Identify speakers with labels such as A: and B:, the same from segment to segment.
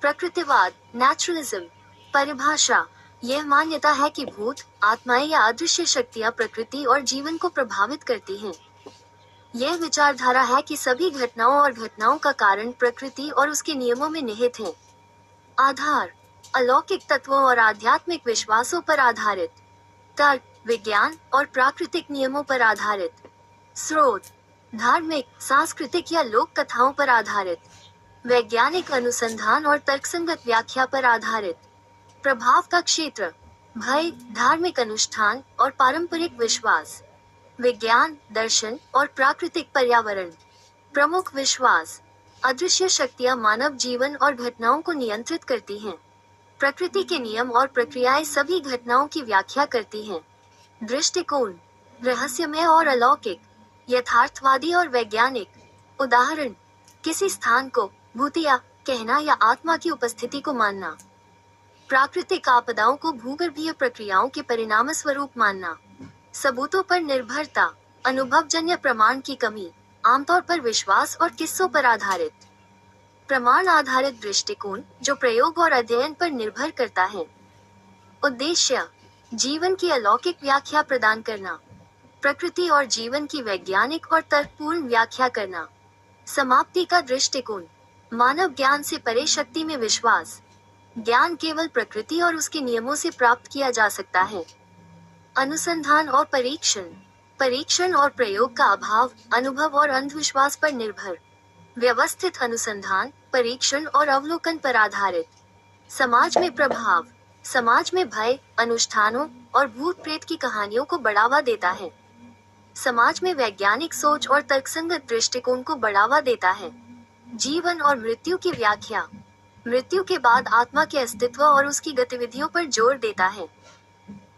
A: प्रकृतिवाद, naturalism. परिभाषा: यह मान्यता है कि भूत, आत्माएं या अदृश्य शक्तियां प्रकृति और जीवन को प्रभावित करती हैं। यह विचारधारा है कि सभी घटनाओं और घटनाओं का कारण प्रकृति और उसके नियमों में निहित है। आधार: अलौकिक तत्वों और आध्यात्मिक विश्वासों पर आधारित। तर्क: विज्ञान और प्राकृतिक नियमों पर आधारित। स्रोत: धार्मिक, सांस्कृतिक या लोक कथाओं पर आधारित। वैज्ञानिक अनुसंधान और तर्कसंगत व्याख्या पर आधारित। प्रभाव का क्षेत्र: भय, धार्मिक अनुष्ठान और पारंपरिक विश्वास। विज्ञान, दर्शन और प्राकृतिक पर्यावरण। प्रमुख विश्वास: अदृश्य शक्तियां मानव जीवन और घटनाओं को नियंत्रित करती हैं। प्रकृति के नियम और प्रक्रियाएं सभी घटनाओं की व्याख्या करती हैं। दृष्टिकोण: रहस्यमय और अलौकिक, यथार्थवादी और वैज्ञानिक। उदाहरण: किसी स्थान को भूतिया कहना या आत्मा की उपस्थिति को मानना। प्राकृतिक आपदाओं को भूगर्भीय प्रक्रियाओं के परिणामस्वरूप मानना। सबूतों पर निर्भरता: अनुभवजन्य प्रमाण की कमी, आमतौर पर विश्वास और किस्सों पर आधारित। प्रमाण आधारित दृष्टिकोण, जो प्रयोग और अध्ययन पर निर्भर करता है। उद्देश्य: जीवन की अलौकिक व्याख्या प्रदान करना। प्रकृति और जीवन की वैज्ञानिक और तर्कपूर्ण व्याख्या करना। समाप्ति का दृष्टिकोण: मानव ज्ञान से परे शक्ति में विश्वास। ज्ञान केवल प्रकृति और उसके नियमों से प्राप्त किया जा सकता है। अनुसंधान और परीक्षण: परीक्षण और प्रयोग का अभाव, अनुभव और अंधविश्वास पर निर्भर। व्यवस्थित अनुसंधान, परीक्षण और अवलोकन पर आधारित। समाज में प्रभाव: समाज में भय, अनुष्ठानों और भूत प्रेत की कहानियों को बढ़ावा देता है। समाज में वैज्ञानिक सोच और तर्कसंगत दृष्टिकोण को बढ़ावा देता है। जीवन और मृत्यु की व्याख्या: मृत्यु के बाद आत्मा के अस्तित्व और उसकी गतिविधियों पर जोर देता है।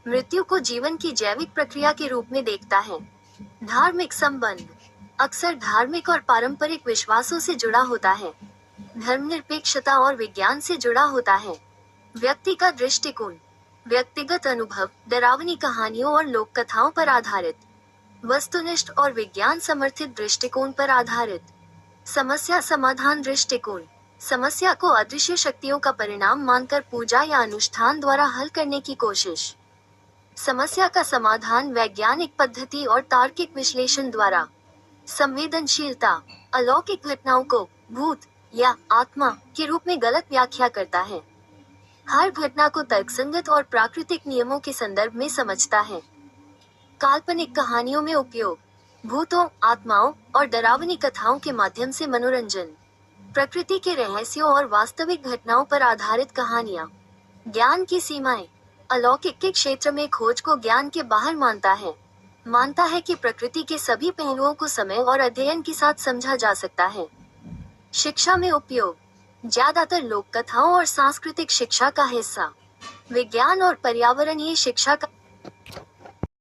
A: मृत्यु को जीवन की जैविक प्रक्रिया के रूप में देखता है। धार्मिक संबंध: अक्सर धार्मिक और पारंपरिक विश्वासों से जुड़ा होता है। धर्मनिरपेक्षता और विज्ञान से जुड़ा होता है। व्यक्ति का दृष्टिकोण: व्यक्तिगत अनुभव, डरावनी कहानियों और लोक कथाओं पर आधारित। वस्तुनिष्ठ और विज्ञान समर्थित दृष्टिकोण पर आधारित। समस्या समाधान दृष्टिकोण: समस्या को अदृश्य शक्तियों का परिणाम मानकर पूजा या अनुष्ठान द्वारा हल करने की कोशिश। समस्या का समाधान वैज्ञानिक पद्धति और तार्किक विश्लेषण द्वारा। संवेदनशीलता: अलौकिक घटनाओं को भूत या आत्मा के रूप में गलत व्याख्या करता है। हर घटना को तर्कसंगत और प्राकृतिक नियमों के संदर्भ में समझता है। काल्पनिक कहानियों में उपयोग: भूतों, आत्माओं और डरावनी कथाओं के माध्यम से मनोरंजन। प्रकृति के रहस्यों और वास्तविक घटनाओं पर आधारित कहानियां। ज्ञान की सीमाएं: अलौकिक के क्षेत्र में खोज को ज्ञान के बाहर मानता है कि प्रकृति के सभी पहलुओं को समय और अध्ययन के साथ समझा जा सकता है। शिक्षा में उपयोग: ज्यादातर लोक कथाओं और सांस्कृतिक शिक्षा का हिस्सा। विज्ञान और पर्यावरणीय शिक्षा का